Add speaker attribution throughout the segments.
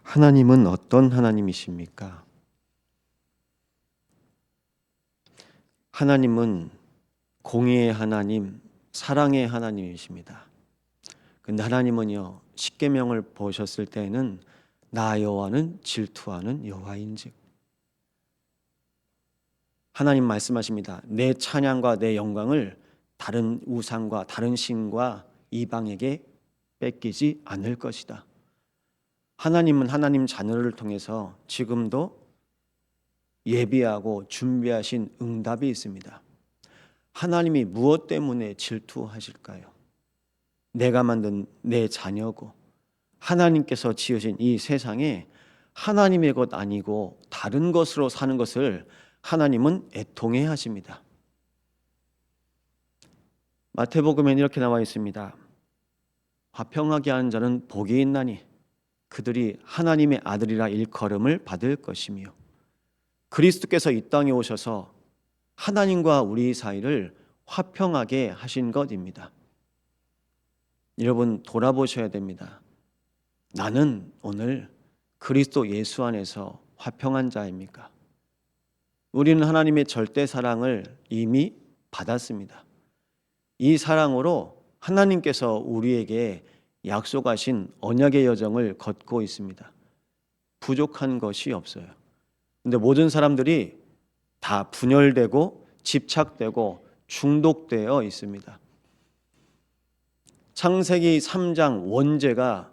Speaker 1: 하나님은 어떤 하나님이십니까? 하나님은 공의의 하나님, 사랑의 하나님이십니다. 근데 하나님은요, 십계명을 보셨을 때에는 나 여호와는 질투하는 여호와인즉, 하나님 말씀하십니다. 내 찬양과 내 영광을 다른 우상과 다른 신과 이방에게 뺏기지 않을 것이다. 하나님은 하나님 자녀를 통해서 지금도 예비하고 준비하신 응답이 있습니다. 하나님이 무엇 때문에 질투하실까요? 내가 만든 내 자녀고 하나님께서 지으신 이 세상에 하나님의 것 아니고 다른 것으로 사는 것을 하나님은 애통해 하십니다. 마태복음에는 이렇게 나와 있습니다. 화평하게 하는 자는 복이 있나니 그들이 하나님의 아들이라 일컬음을 받을 것이며, 그리스도께서 이 땅에 오셔서 하나님과 우리 사이를 화평하게 하신 것입니다. 여러분, 돌아보셔야 됩니다. 나는 오늘 그리스도 예수 안에서 화평한 자입니까? 우리는 하나님의 절대 사랑을 이미 받았습니다. 이 사랑으로 하나님께서 우리에게 약속하신 언약의 여정을 걷고 있습니다. 부족한 것이 없어요. 근데 모든 사람들이 다 분열되고 집착되고 중독되어 있습니다. 창세기 3장 원죄가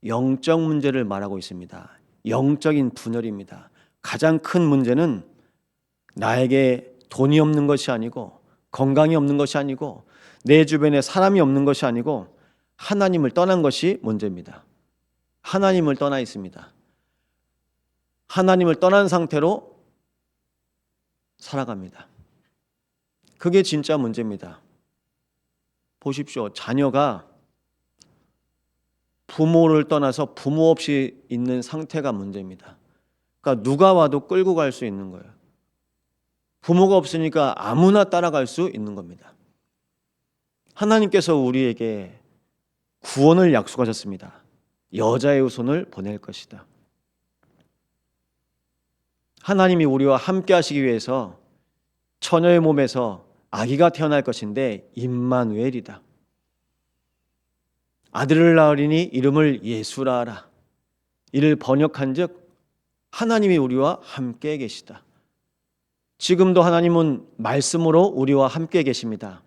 Speaker 1: 영적 문제를 말하고 있습니다. 영적인 분열입니다. 가장 큰 문제는 나에게 돈이 없는 것이 아니고 건강이 없는 것이 아니고 내 주변에 사람이 없는 것이 아니고 하나님을 떠난 것이 문제입니다. 하나님을 떠나 있습니다. 하나님을 떠난 상태로 살아갑니다. 그게 진짜 문제입니다. 보십시오. 자녀가 부모를 떠나서 부모 없이 있는 상태가 문제입니다. 그러니까 누가 와도 끌고 갈 수 있는 거예요. 부모가 없으니까 아무나 따라갈 수 있는 겁니다. 하나님께서 우리에게 구원을 약속하셨습니다. 여자의 후손을 보낼 것이다. 하나님이 우리와 함께 하시기 위해서 처녀의 몸에서 아기가 태어날 것인데 임마누엘이다. 아들을 낳으리니 이름을 예수라 하라. 이를 번역한즉 하나님이 우리와 함께 계시다. 지금도 하나님은 말씀으로 우리와 함께 계십니다.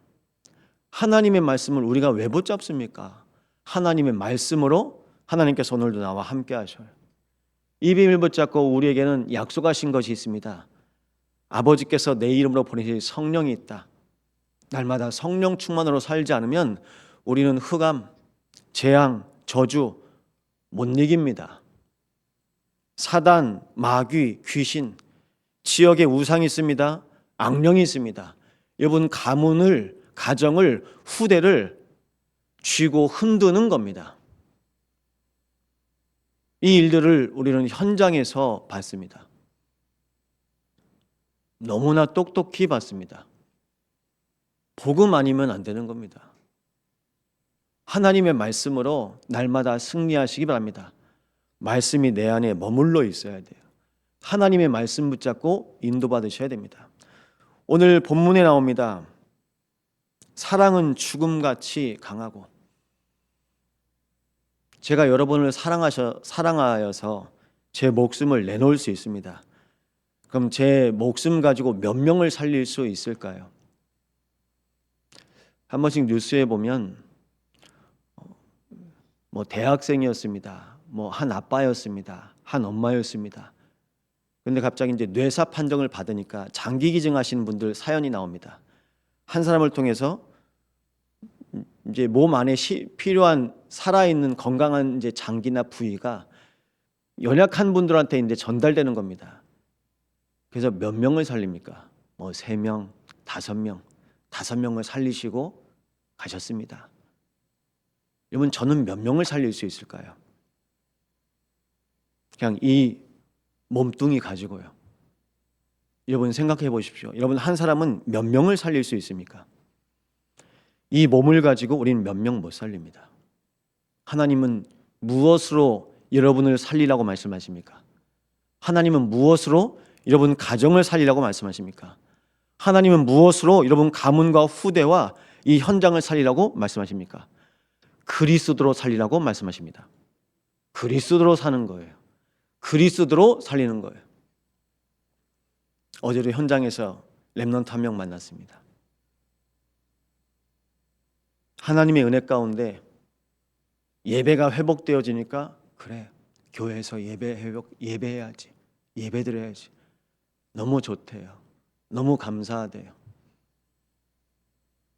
Speaker 1: 하나님의 말씀을 우리가 왜 붙잡습니까? 하나님의 말씀으로 하나님께서 오늘도 나와 함께 하셔요. 이 비밀 붙잡고 우리에게는 약속하신 것이 있습니다. 아버지께서 내 이름으로 보내실 성령이 있다. 날마다 성령 충만으로 살지 않으면 우리는 흑암, 재앙, 저주 못 이깁니다. 사단, 마귀, 귀신, 지역에 우상이 있습니다. 악령이 있습니다. 여러분, 가문을, 가정을, 후대를 쥐고 흔드는 겁니다. 이 일들을 우리는 현장에서 봤습니다. 너무나 똑똑히 봤습니다. 복음 아니면 안 되는 겁니다. 하나님의 말씀으로 날마다 승리하시기 바랍니다. 말씀이 내 안에 머물러 있어야 돼요. 하나님의 말씀 붙잡고 인도받으셔야 됩니다. 오늘 본문에 나옵니다. 사랑은 죽음같이 강하고, 제가 여러분을 사랑하여서 제 목숨을 내놓을 수 있습니다. 그럼 제 목숨 가지고 몇 명을 살릴 수 있을까요? 한 번씩 뉴스에 보면 대학생이었습니다. 한 아빠였습니다. 한 엄마였습니다. 근데 갑자기 이제 뇌사 판정을 받으니까 장기 기증하시는 분들 사연이 나옵니다. 한 사람을 통해서 이제 몸 안에 필요한 살아있는 건강한 이제 장기나 부위가 연약한 분들한테 이제 전달되는 겁니다. 그래서 몇 명을 살립니까? 3명, 5명, 5명을 살리시고 가셨습니다. 여러분, 저는 몇 명을 살릴 수 있을까요? 그냥 이 몸뚱이 가지고요. 여러분 생각해 보십시오. 여러분, 한 사람은 몇 명을 살릴 수 있습니까? 이 몸을 가지고 우리는 몇 명 못 살립니다. 하나님은 무엇으로 여러분을 살리라고 말씀하십니까? 하나님은 무엇으로 여러분 가정을 살리라고 말씀하십니까? 하나님은 무엇으로 여러분 가문과 후대와 이 현장을 살리라고 말씀하십니까? 그리스도로 살리라고 말씀하십니다. 그리스도로 사는 거예요. 그리스도로 살리는 거예요. 어제도 현장에서 렘넌트 한 명 만났습니다. 하나님의 은혜 가운데 예배가 회복되어지니까 그래, 교회에서 예배해야지, 예배드려야지. 너무 좋대요. 너무 감사하대요.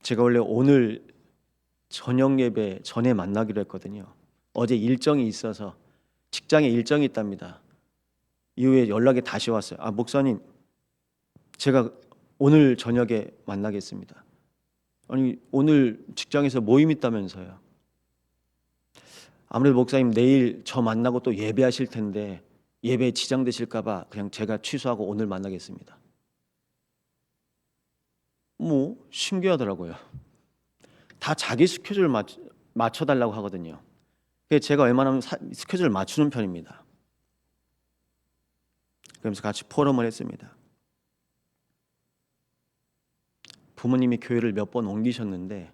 Speaker 1: 제가 원래 오늘 저녁 예배 전에 만나기로 했거든요. 어제 일정이 있어서 직장에 일정이 있답니다. 이후에 연락이 다시 왔어요. 목사님, 제가 오늘 저녁에 만나겠습니다. 아니, 오늘 직장에서 모임 있다면서요. 아무래도 목사님 내일 저 만나고 또 예배하실 텐데 예배에 지장되실까 봐 그냥 제가 취소하고 오늘 만나겠습니다. 신기하더라고요. 다 자기 스케줄 맞춰달라고 하거든요. 그래서 제가 웬만하면 스케줄을 맞추는 편입니다. 그러면서 같이 포럼을 했습니다. 부모님이 교회를 몇 번 옮기셨는데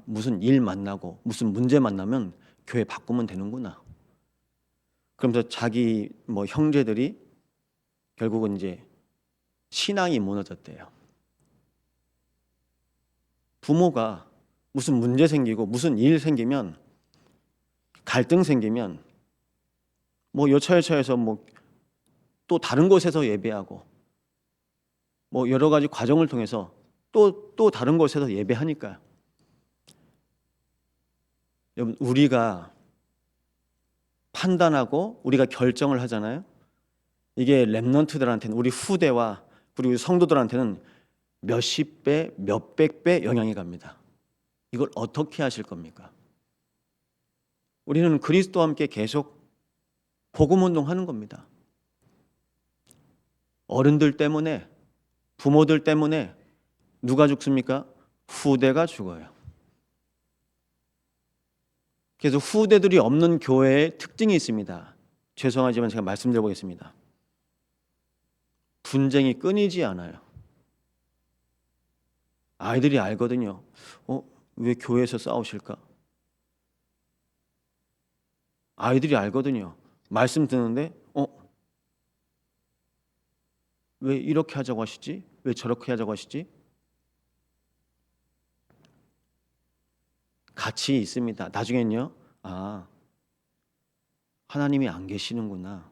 Speaker 1: 무슨 일 만나고 무슨 문제 만나면 교회 바꾸면 되는구나. 그러면서 자기 형제들이 결국은 이제 신앙이 무너졌대요. 부모가 무슨 문제 생기고 무슨 일 생기면 갈등 생기면 여차여차해서 또 다른 곳에서 예배하고 여러 가지 과정을 통해서 또 다른 곳에서 예배하니까요. 여러분, 우리가 판단하고 우리가 결정을 하잖아요. 이게 렘넌트들한테는, 우리 후대와 그리고 성도들한테는 몇십 배, 몇백 배 영향이 갑니다. 이걸 어떻게 하실 겁니까? 우리는 그리스도와 함께 계속 복음 운동하는 겁니다. 어른들 때문에, 부모들 때문에 누가 죽습니까? 후대가 죽어요. 그래서 후대들이 없는 교회의 특징이 있습니다. 죄송하지만 제가 말씀드려보겠습니다. 분쟁이 끊이지 않아요. 아이들이 알거든요. 왜 교회에서 싸우실까? 아이들이 알거든요. 말씀 듣는데 왜 이렇게 하자고 하시지? 왜 저렇게 하자고 하시지? 같이 있습니다. 나중엔요. 하나님이 안 계시는구나.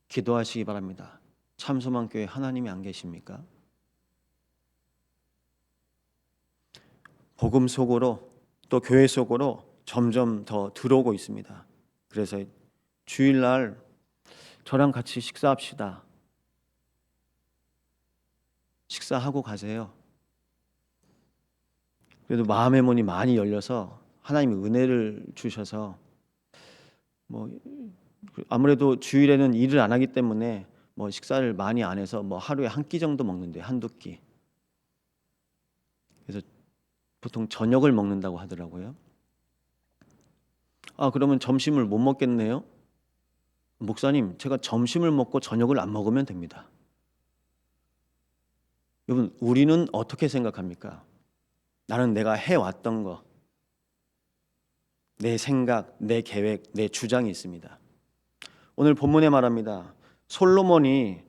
Speaker 1: 기도하시기 바랍니다. 참소망교회 하나님이 안 계십니까? 복음 속으로 또 교회 속으로 점점 더 들어오고 있습니다. 그래서 주일날 저랑 같이 식사합시다. 식사하고 가세요. 그래도 마음의 문이 많이 열려서 하나님이 은혜를 주셔서 아무래도 주일에는 일을 안 하기 때문에 식사를 많이 안 해서 하루에 한 끼 정도 먹는데, 한두 끼. 그래서 보통 저녁을 먹는다고 하더라고요. 그러면 점심을 못 먹겠네요? 목사님, 제가 점심을 먹고 저녁을 안 먹으면 됩니다. 여러분, 우리는 어떻게 생각합니까? 나는 내가 해왔던 거, 내 생각, 내 계획, 내 주장이 있습니다. 오늘 본문에 말합니다. 솔로몬이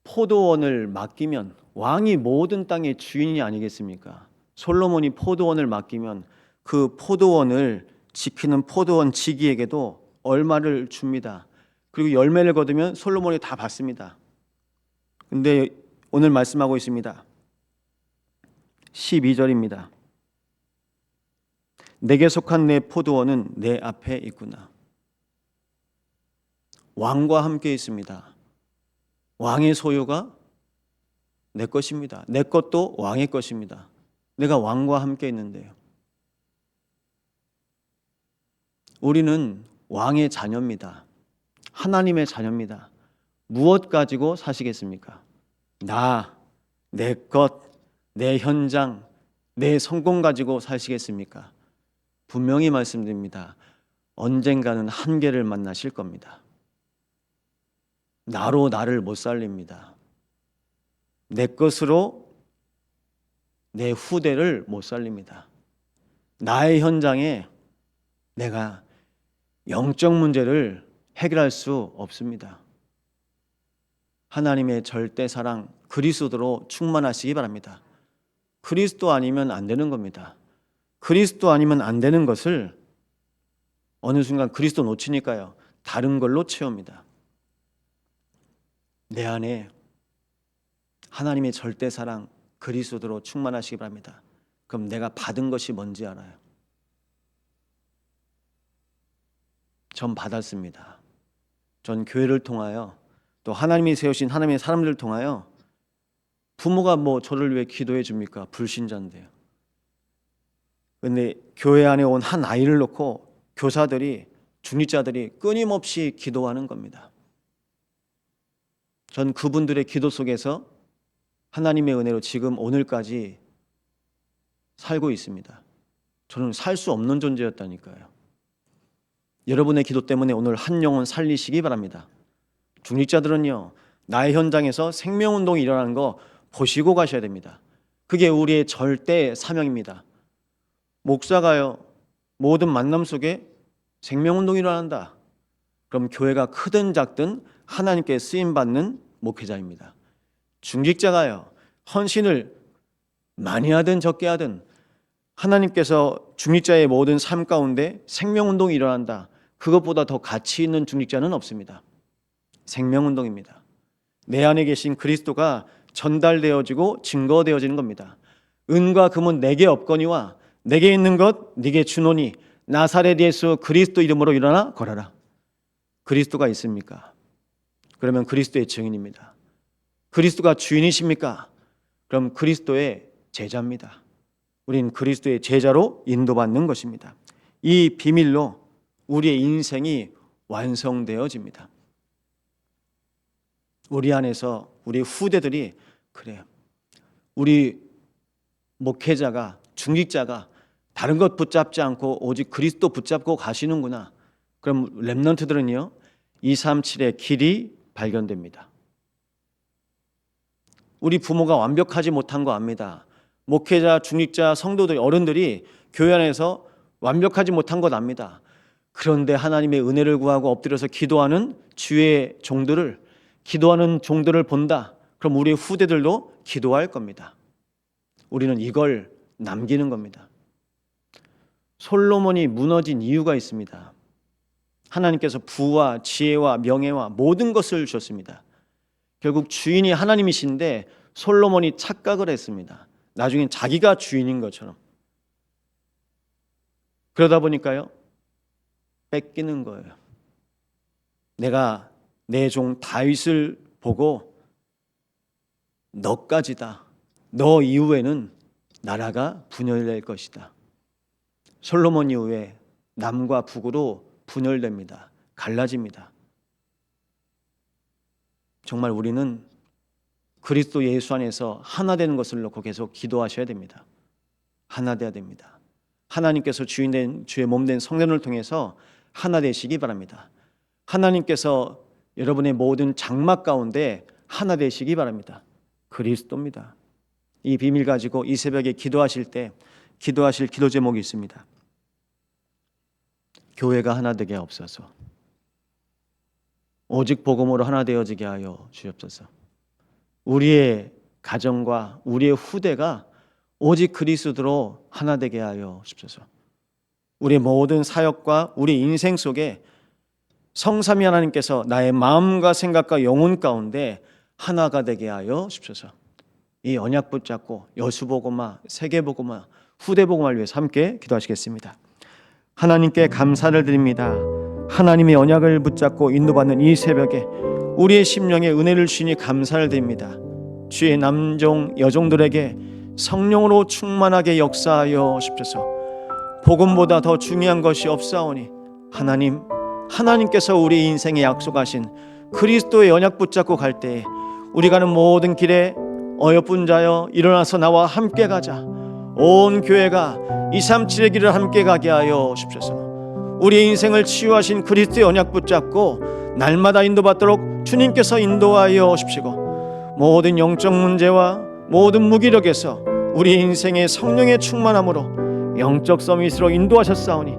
Speaker 1: 포도원을 맡기면, 왕이 모든 땅의 주인이 아니겠습니까? 솔로몬이 포도원을 맡기면 그 포도원을 지키는 포도원 지기에게도 얼마를 줍니다. 그리고 열매를 거두면 솔로몬이 다 받습니다. 근데 오늘 말씀하고 있습니다. 12절입니다. 내게 속한 내 포도원은 내 앞에 있구나. 왕과 함께 있습니다. 왕의 소유가 내 것입니다. 내 것도 왕의 것입니다. 내가 왕과 함께 있는데요. 우리는 왕의 자녀입니다. 하나님의 자녀입니다. 무엇 가지고 사시겠습니까? 내 것, 내 현장, 내 성공 가지고 사시겠습니까? 분명히 말씀드립니다. 언젠가는 한계를 만나실 겁니다. 나로 나를 못 살립니다. 내 것으로 내 후대를 못 살립니다. 나의 현장에 내가 영적 문제를 해결할 수 없습니다. 하나님의 절대 사랑 그리스도로 충만하시기 바랍니다. 그리스도 아니면 안 되는 겁니다. 그리스도 아니면 안 되는 것을 어느 순간 그리스도 놓치니까요, 다른 걸로 채웁니다. 내 안에 하나님의 절대 사랑 그리스도로 충만하시기 바랍니다. 그럼 내가 받은 것이 뭔지 알아요. 전 받았습니다. 전 교회를 통하여 또 하나님이 세우신 하나님의 사람들을 통하여 부모가 저를 위해 기도해 줍니까? 불신자인데요. 근데 교회 안에 온 한 아이를 놓고 교사들이, 중직자들이 끊임없이 기도하는 겁니다. 전 그분들의 기도 속에서 하나님의 은혜로 지금 오늘까지 살고 있습니다. 저는 살 수 없는 존재였다니까요. 여러분의 기도 때문에 오늘 한 영혼 살리시기 바랍니다. 중직자들은요, 나의 현장에서 생명운동이 일어나는 거 보시고 가셔야 됩니다. 그게 우리의 절대 사명입니다. 목사가요, 모든 만남 속에 생명운동이 일어난다. 그럼 교회가 크든 작든 하나님께 쓰임받는 목회자입니다. 중직자가요, 헌신을 많이 하든 적게 하든 하나님께서 중직자의 모든 삶 가운데 생명운동이 일어난다. 그것보다 더 가치 있는 중직자는 없습니다. 생명운동입니다. 내 안에 계신 그리스도가 전달되어지고 증거되어지는 겁니다. 은과 금은 내게 없거니와 내게 있는 것 네게 주노니 나사렛 예수 그리스도 이름으로 일어나 걸어라. 그리스도가 있습니까? 그러면 그리스도의 증인입니다. 그리스도가 주인이십니까? 그럼 그리스도의 제자입니다. 우린 그리스도의 제자로 인도받는 것입니다. 이 비밀로 우리의 인생이 완성되어집니다. 우리 안에서 우리 후대들이 그래요. 우리 목회자가, 중직자가 다른 것 붙잡지 않고 오직 그리스도 붙잡고 가시는구나. 그럼 렘넌트들은요, 237의 길이 발견됩니다. 우리 부모가 완벽하지 못한 거 압니다. 목회자, 중직자, 성도들, 어른들이 교회 안에서 완벽하지 못한 것 압니다. 그런데 하나님의 은혜를 구하고 엎드려서 기도하는 주의 종들을, 기도하는 종들을 본다. 그럼 우리의 후대들도 기도할 겁니다. 우리는 이걸 남기는 겁니다. 솔로몬이 무너진 이유가 있습니다. 하나님께서 부와 지혜와 명예와 모든 것을 주셨습니다. 결국 주인이 하나님이신데 솔로몬이 착각을 했습니다. 나중엔 자기가 주인인 것처럼. 그러다 보니까요, 뺏기는 거예요. 내가 내 종 다윗을 보고 너까지다. 너 이후에는 나라가 분열될 것이다. 솔로몬 이후에 남과 북으로 분열됩니다. 갈라집니다. 정말 우리는 그리스도 예수 안에서 하나 되는 것을 놓고 계속 기도하셔야 됩니다. 하나 되어야 됩니다. 하나님께서 주인된 주의 몸된 성령을 통해서 하나 되시기 바랍니다. 하나님께서 여러분의 모든 장막 가운데 하나 되시기 바랍니다. 그리스도입니다. 이 비밀 가지고 이 새벽에 기도하실 때 기도하실 기도 제목이 있습니다. 교회가 하나 되게 하옵소서. 오직 복음으로 하나 되어지게 하여 주옵소서. 우리의 가정과 우리의 후대가 오직 그리스도로 하나 되게 하여 주옵소서. 우리의 모든 사역과 우리 인생 속에 성삼위 하나님께서 나의 마음과 생각과 영혼 가운데 하나가 되게 하여 주옵소서. 이 언약 붙잡고 여수복음화, 세계복음화, 후대복음화를 위해서 함께 기도하시겠습니다. 하나님께 감사를 드립니다. 하나님의 언약을 붙잡고 인도받는 이 새벽에 우리의 심령에 은혜를 주시니 감사를 드립니다. 주의 남종 여종들에게 성령으로 충만하게 역사하여 주옵소서. 복음보다 더 중요한 것이 없사오니 하나님께서 우리 인생에 약속하신 그리스도의 언약 붙잡고 갈 때에 우리 가는 모든 길에 어여쁜 자여 일어나서 나와 함께 가자. 온 교회가 237의 길을 함께 가게 하여 주옵소서. 우리의 인생을 치유하신 그리스도의 언약 붙잡고 날마다 인도받도록 주님께서 인도하여 주시고, 모든 영적 문제와 모든 무기력에서 우리 인생의 성령의 충만함으로 영적 서밋으로 인도하셨사오니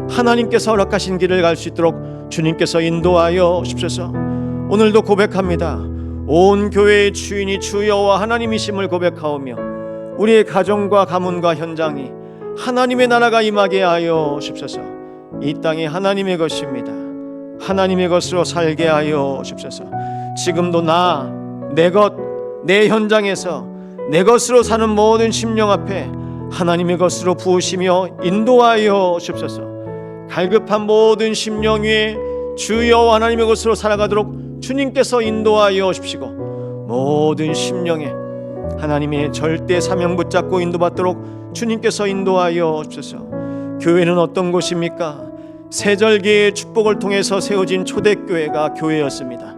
Speaker 1: 하나님께서 허락하신 길을 갈 수 있도록 주님께서 인도하여 주옵소서. 오늘도 고백합니다. 온 교회의 주인이 주 여호와 하나님이심을 고백하오며 우리의 가정과 가문과 현장이 하나님의 나라가 임하게 하여 주옵소서. 이 땅이 하나님의 것입니다. 하나님의 것으로 살게 하여 주옵소서. 지금도 내 것, 내 현장에서 내 것으로 사는 모든 심령 앞에 하나님의 것으로 부으시며 인도하여 주옵소서. 갈급한 모든 심령 위에 주 여호와 하나님의 것으로 살아가도록 주님께서 인도하여 주시고, 모든 심령에 하나님의 절대 사명 붙잡고 인도받도록 주님께서 인도하여 주옵소서. 교회는 어떤 곳입니까? 세절기의 축복을 통해서 세워진 초대교회가 교회였습니다.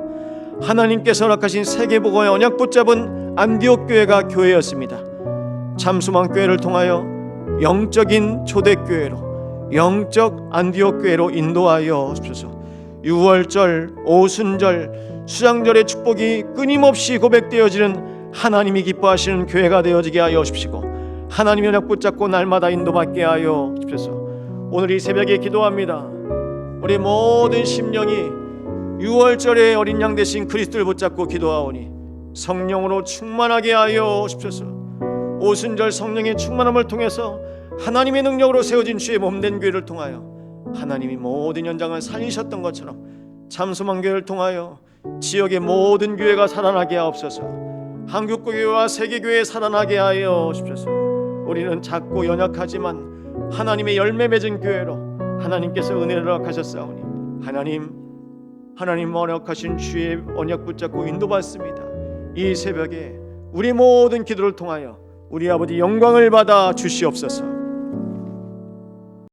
Speaker 1: 하나님께서 허락하신 세계복음의 언약 붙잡은 안디옥 교회가 교회였습니다. 참수망 교회를 통하여 영적인 초대교회로, 영적 안디옥 교회로 인도하여 주옵소서. 유월절, 오순절, 수장절의 축복이 끊임없이 고백되어지는 하나님이 기뻐하시는 교회가 되어지게 하여 주시고, 하나님의 언약 붙잡고 날마다 인도받게 하여 주옵소서. 오늘 이 새벽에 기도합니다. 우리 모든 심령이 유월절의 어린 양 되신 그리스도를 붙잡고 기도하오니 성령으로 충만하게 하여 주옵소서. 오순절 성령의 충만함을 통해서 하나님의 능력으로 세워진 주의 몸된 교회를 통하여 하나님이 모든 현장을 살리셨던 것처럼 참소망 교회를 통하여 지역의 모든 교회가 살아나게 하옵소서. 한국교회와 세계교회 살아나게 하여 주옵소서. 우리는 작고 연약하지만 하나님의 열매 맺은 교회로 하나님께서 은혜를 허락하셨사오니 하나님 언약하신 주의 언약 붙잡고 인도받습니다. 이 새벽에 우리 모든 기도를 통하여 우리 아버지 영광을 받아 주시옵소서.